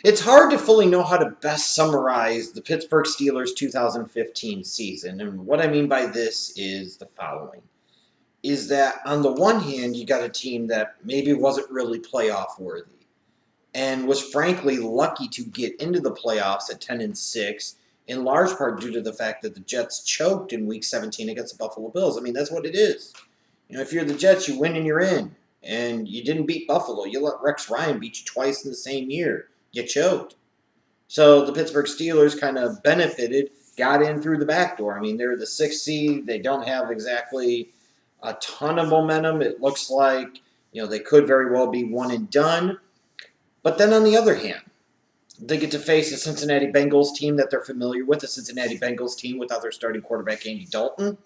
It's hard to fully know how to best summarize the Pittsburgh Steelers 2015 season. And what I mean by this is the following. Is that on the one hand, you got a team that maybe wasn't really playoff worthy and was frankly lucky to get into the playoffs at 10-6, in large part due to the fact that the Jets choked in Week 17 against the Buffalo Bills. I mean, that's what it is. If you're the Jets, you win and you're in. And you didn't beat Buffalo. You let Rex Ryan beat you twice in the same year. You choked. So the Pittsburgh Steelers kind of benefited, got in through the back door. I mean, they're the sixth seed. They don't have exactly a ton of momentum. It looks like, they could very well be one and done. But then on the other hand, they get to face a Cincinnati Bengals team that they're familiar with, a Cincinnati Bengals team without their starting quarterback, Andy Dalton.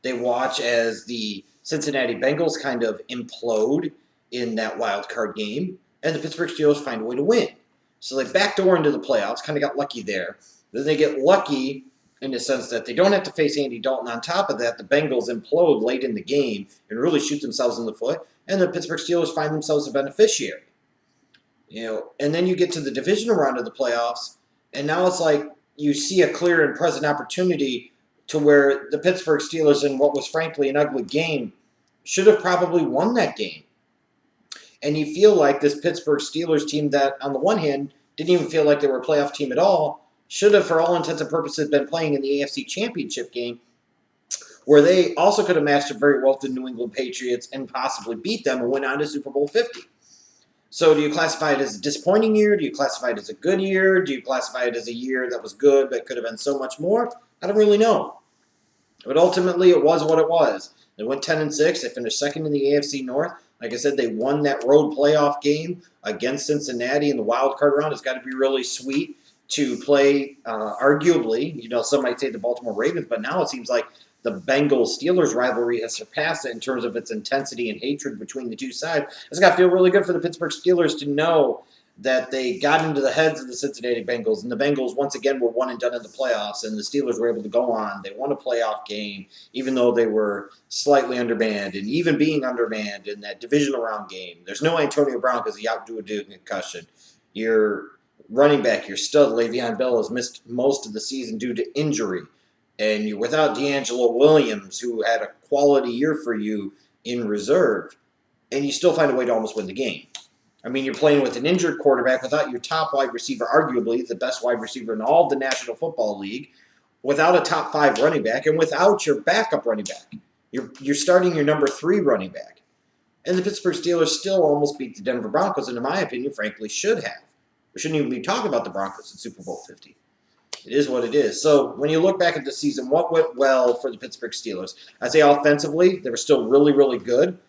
They watch as the Cincinnati Bengals kind of implode in that wild card game, and the Pittsburgh Steelers find a way to win. So they backdoor into the playoffs, kind of got lucky there. Then they get lucky in the sense that they don't have to face Andy Dalton. On top of that, the Bengals implode late in the game and really shoot themselves in the foot, and the Pittsburgh Steelers find themselves a beneficiary. And then you get to the divisional round of the playoffs, and now it's like you see a clear and present opportunity to where the Pittsburgh Steelers, in what was frankly an ugly game, should have probably won that game. And you feel like this Pittsburgh Steelers team that, on the one hand, didn't even feel like they were a playoff team at all, should have, for all intents and purposes, been playing in the AFC Championship game, where they also could have matched up very well with the New England Patriots and possibly beat them and went on to Super Bowl 50. So do you classify it as a disappointing year? Do you classify it as a good year? Do you classify it as a year that was good but could have been so much more? I don't really know. But ultimately, it was what it was. They went 10-6. They finished second in the AFC North. Like I said, they won that road playoff game against Cincinnati in the wild card round. It's got to be really sweet to play, arguably, some might say the Baltimore Ravens, but now it seems like the Bengals-Steelers rivalry has surpassed it in terms of its intensity and hatred between the two sides. It's got to feel really good for the Pittsburgh Steelers to know that they got into the heads of the Cincinnati Bengals, and the Bengals once again were one and done in the playoffs, and the Steelers were able to go on. They won a playoff game, even though they were slightly undermanned, and even being undermanned in that divisional round game. There's no Antonio Brown because he out due a concussion. Your running back, your stud, Le'Veon Bell, has missed most of the season due to injury. And you're without D'Angelo Williams, who had a quality year for you in reserve, and you still find a way to almost win the game. I mean, you're playing with an injured quarterback, without your top wide receiver, arguably the best wide receiver in all of the National Football League, without a top 5 running back, and without your backup running back. You're starting your number 3 running back. And the Pittsburgh Steelers still almost beat the Denver Broncos, and in my opinion, frankly, should have. We shouldn't even be talking about the Broncos in Super Bowl 50. It is what it is. So when you look back at the season, what went well for the Pittsburgh Steelers? I'd say offensively, they were still really, really good.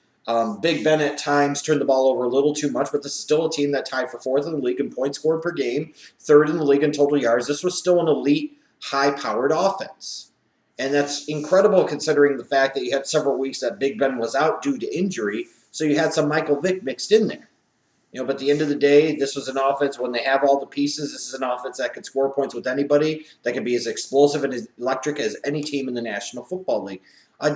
Big Ben at times turned the ball over a little too much, but this is still a team that tied for 4th in the league in points scored per game, 3rd in the league in total yards. This was still an elite, high-powered offense. And that's incredible considering the fact that you had several weeks that Big Ben was out due to injury, so you had some Michael Vick mixed in there. But at the end of the day, this was an offense, when they have all the pieces, this is an offense that could score points with anybody, that could be as explosive and as electric as any team in the National Football League.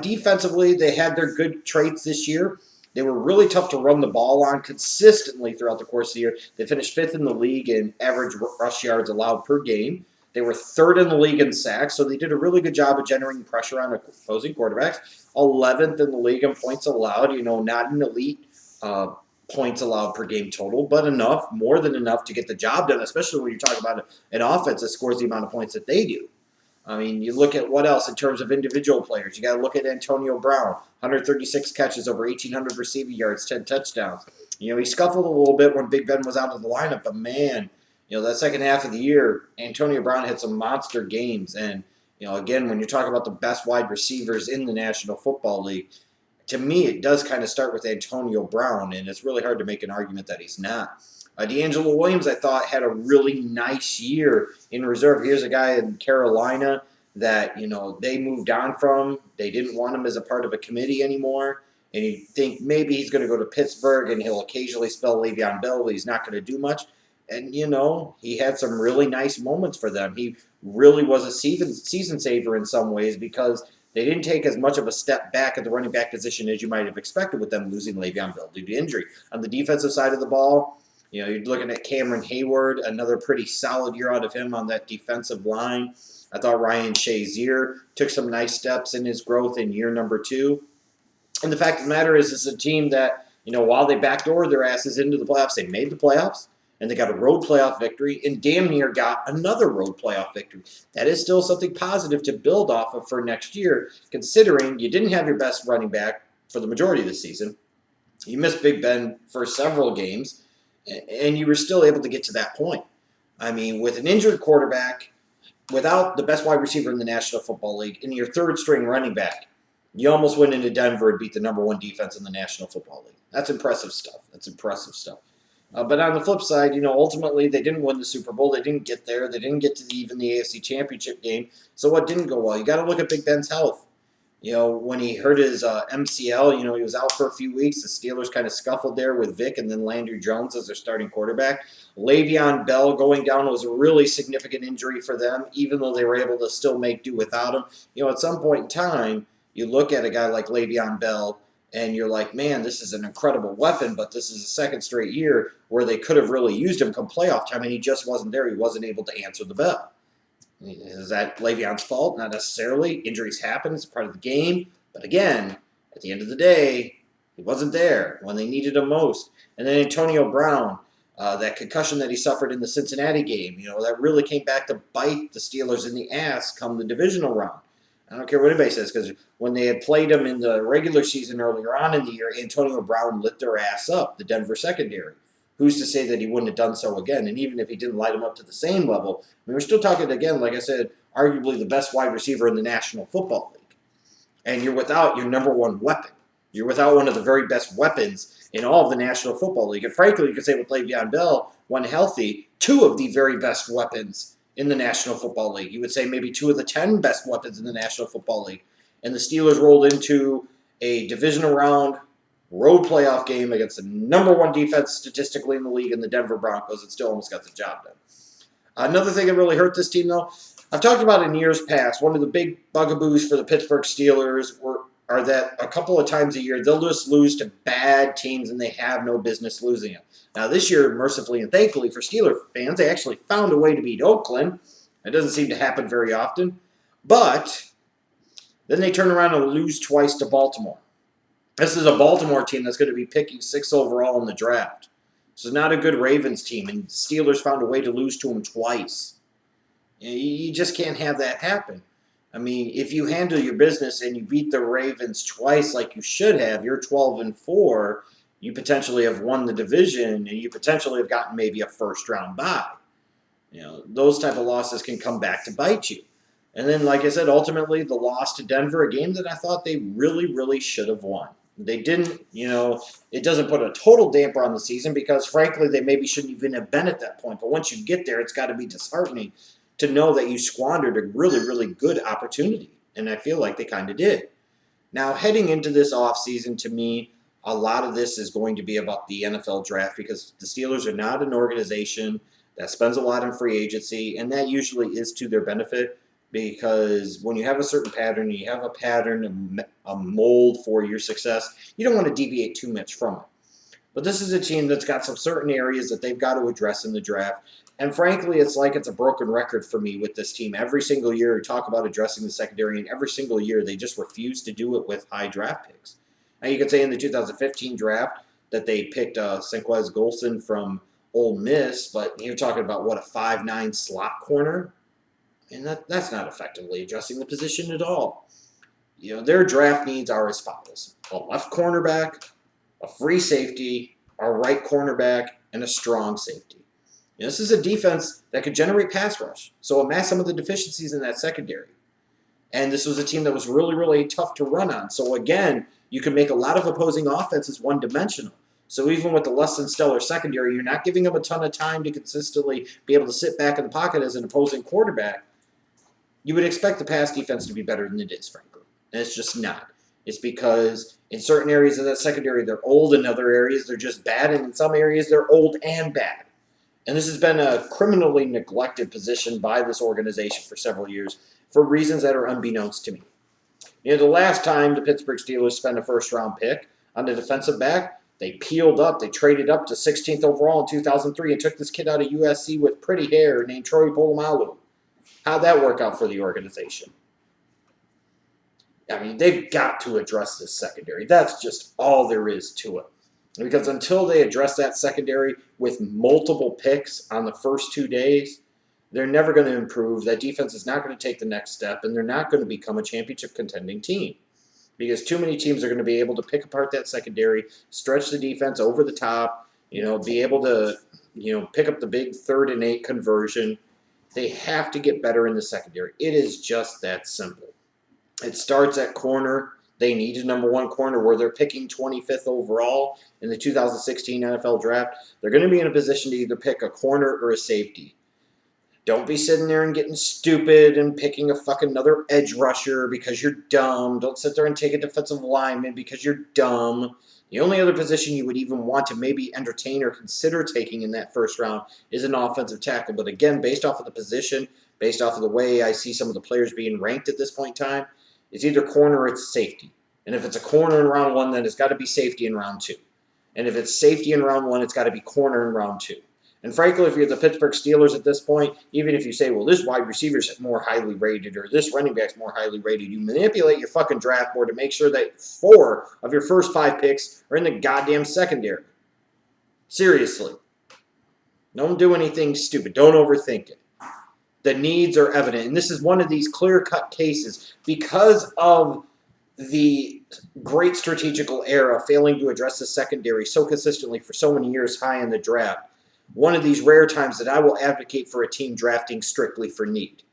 Defensively, they had their good traits this year. They were really tough to run the ball on consistently throughout the course of the year. They finished 5th in the league in average rush yards allowed per game. They were 3rd in the league in sacks, so they did a really good job of generating pressure on opposing quarterbacks. 11th in the league in points allowed, not an elite points allowed per game total, but enough, more than enough to get the job done, especially when you're talking about an offense that scores the amount of points that they do. I mean, you look at what else in terms of individual players. You got to look at Antonio Brown, 136 catches, over 1,800 receiving yards, 10 touchdowns. He scuffled a little bit when Big Ben was out of the lineup, but man, that second half of the year, Antonio Brown had some monster games. And, again, when you're talking about the best wide receivers in the National Football League, to me, it does kind of start with Antonio Brown, and it's really hard to make an argument that he's not. D'Angelo Williams, I thought, had a really nice year in reserve. Here's a guy in Carolina that, they moved on from. They didn't want him as a part of a committee anymore, and you think maybe he's going to go to Pittsburgh and he'll occasionally spell Le'Veon Bell, but he's not going to do much. And, he had some really nice moments for them. He really was a season saver in some ways because they didn't take as much of a step back at the running back position as you might have expected with them losing Le'Veon Bell due to injury. On the defensive side of the ball, You're looking at Cameron Hayward, another pretty solid year out of him on that defensive line. I thought Ryan Shazier took some nice steps in his growth in year number 2. And the fact of the matter is, it's a team that, while they backdoored their asses into the playoffs, they made the playoffs, and they got a road playoff victory, and damn near got another road playoff victory. That is still something positive to build off of for next year, considering you didn't have your best running back for the majority of the season. You missed Big Ben for several games, and you were still able to get to that point. I mean, with an injured quarterback, without the best wide receiver in the National Football League, and your third string running back, you almost went into Denver and beat the number 1 defense in the National Football League. That's impressive stuff. But on the flip side, ultimately they didn't win the Super Bowl. They didn't get there. They didn't get to even the AFC Championship game. So what didn't go well? You got to look at Big Ben's health. When he hurt his MCL, he was out for a few weeks. The Steelers kind of scuffled there with Vic and then Landry Jones as their starting quarterback. Le'Veon Bell going down was a really significant injury for them, even though they were able to still make do without him. At some point in time, you look at a guy like Le'Veon Bell, and you're like, man, this is an incredible weapon, but this is a second straight year where they could have really used him come playoff time, and he just wasn't there. He wasn't able to answer the bell. Is that Le'Veon's fault? Not necessarily. Injuries happen. It's part of the game. But again, at the end of the day, he wasn't there when they needed him most. And then Antonio Brown, that concussion that he suffered in the Cincinnati game, that really came back to bite the Steelers in the ass come the divisional round. I don't care what anybody says, because when they had played him in the regular season earlier on in the year, Antonio Brown lit their ass up, the Denver secondary. Who's to say that he wouldn't have done so again? And even if he didn't light him up to the same level, we're still talking, again, like I said, arguably the best wide receiver in the National Football League. And you're without your number 1 weapon. You're without one of the very best weapons in all of the National Football League. And frankly, you could say with Le'Veon Bell, when healthy, 2 of the very best weapons in the National Football League. You would say maybe 2 of the 10 best weapons in the National Football League. And the Steelers rolled into a divisional round road playoff game against the number 1 defense statistically in the league in the Denver Broncos, and still almost got the job done. Another thing that really hurt this team, though, I've talked about in years past, one of the big bugaboos for the Pittsburgh Steelers are that a couple of times a year they'll just lose to bad teams and they have no business losing them. Now this year, mercifully and thankfully for Steelers fans, they actually found a way to beat Oakland. It doesn't seem to happen very often. But then they turn around and lose twice to Baltimore. This is a Baltimore team that's going to be picking 6th overall in the draft. This is not a good Ravens team, and the Steelers found a way to lose to them twice. You just can't have that happen. I mean, if you handle your business and you beat the Ravens twice like you should have, you're 12-4, you potentially have won the division, and you potentially have gotten maybe a first-round bye. Those type of losses can come back to bite you. And then, like I said, ultimately the loss to Denver, a game that I thought they really, really should have won. They didn't, it doesn't put a total damper on the season because, frankly, they maybe shouldn't even have been at that point. But once you get there, it's got to be disheartening to know that you squandered a really, really good opportunity. And I feel like they kind of did. Now, heading into this offseason, to me, a lot of this is going to be about the NFL draft because the Steelers are not an organization that spends a lot on free agency, and that usually is to their benefit. Because when you have a certain pattern, you have a pattern, a mold for your success, you don't want to deviate too much from it. But this is a team that's got some certain areas that they've got to address in the draft. And frankly, it's like it's a broken record for me with this team. Every single year we talk about addressing the secondary, and every single year they just refuse to do it with high draft picks. Now you could say in the 2015 draft that they picked Senquez Golson from Ole Miss, but you're talking about, what, a 5'9" slot corner? And that's not effectively addressing the position at all. Their draft needs are as follows: a left cornerback, a free safety, a right cornerback, and a strong safety. This is a defense that could generate pass rush, so it masked some of the deficiencies in that secondary. And this was a team that was really, really tough to run on. So again, you can make a lot of opposing offenses one-dimensional. So even with the less than stellar secondary, you're not giving them a ton of time to consistently be able to sit back in the pocket as an opposing quarterback. You would expect the pass defense to be better than it is, frankly. And it's just not. It's because in certain areas of that secondary, they're old. In other areas, they're just bad. And in some areas, they're old and bad. And this has been a criminally neglected position by this organization for several years for reasons that are unbeknownst to me. The last time the Pittsburgh Steelers spent a first-round pick on a defensive back, They peeled up. They traded up to 16th overall in 2003 and took this kid out of USC with pretty hair named Troy Polamalu. How'd that work out for the organization? I mean, they've got to address this secondary. That's just all there is to it. Because until they address that secondary with multiple picks on the first 2 days, they're never going to improve. That defense is not going to take the next step, and they're not going to become a championship contending team. Because too many teams are going to be able to pick apart that secondary, stretch the defense over the top, be able to, pick up the big 3rd and 8 conversion. They have to get better in the secondary. It is just that simple. It starts at corner. They need a number 1 corner where they're picking 25th overall in the 2016 NFL draft. They're going to be in a position to either pick a corner or a safety. Don't be sitting there and getting stupid and picking a fucking another edge rusher because you're dumb. Don't sit there and take a defensive lineman because you're dumb. The only other position you would even want to maybe entertain or consider taking in that first round is an offensive tackle. But again, based off of the position, based off of the way I see some of the players being ranked at this point in time, it's either corner or it's safety. And if it's a corner in round 1, then it's got to be safety in round 2. And if it's safety in round 1, it's got to be corner in round 2. And frankly, if you're the Pittsburgh Steelers at this point, even if you say, well, this wide receiver is more highly rated or this running back's more highly rated, you manipulate your fucking draft board to make sure that 4 of your first 5 picks are in the goddamn secondary. Seriously. Don't do anything stupid. Don't overthink it. The needs are evident. And this is one of these clear-cut cases because of the great strategical era failing to address the secondary so consistently for so many years high in the draft. One of these rare times that I will advocate for a team drafting strictly for need.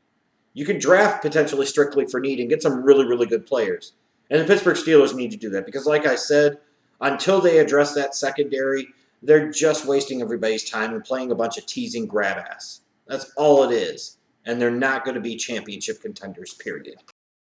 You could draft potentially strictly for need and get some really, really good players. And the Pittsburgh Steelers need to do that because, like I said, until they address that secondary, they're just wasting everybody's time and playing a bunch of teasing grab ass. That's all it is. And they're not going to be championship contenders, period.